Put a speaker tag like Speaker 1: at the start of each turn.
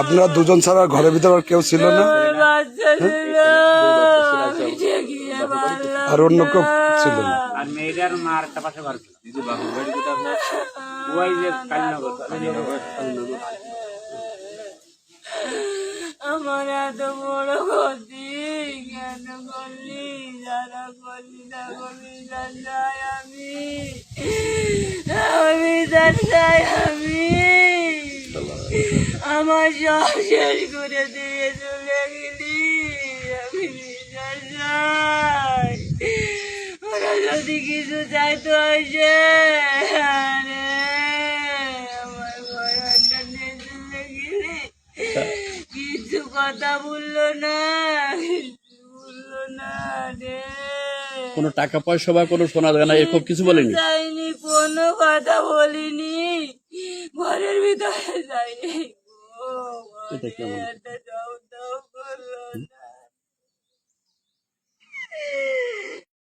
Speaker 1: আপনারা দুজন ছাড়া ঘরের ভিতরে আর কেউ ছিল না? আর অন্য কেউ ছিল না?
Speaker 2: আর মেয়েটার মার একটা পাশে ঘর ছিল। ওই যে কালীনগর।
Speaker 3: আমার এত বড় ক্ষতি কেন করলি? যারা করলি না করলি জানাই আমি জানাই আমার সব শেষ করে দিয়ে চলে গেলি। আমি জানাই ওরা যদি কিছু চাইতো আসে আমার ঘরটা নিয়ে চলে গেলি। কিছু কথা বললো না, কিছু বললো না রে।
Speaker 4: কোনো টাকা পয়সা বা কোনো সোনা দানা এরকম কিছু বলেনি?
Speaker 3: যাইনি, কোনো কথা বলিনি, ঘরের ভিতরে যাইনি।
Speaker 4: এটা কেমন?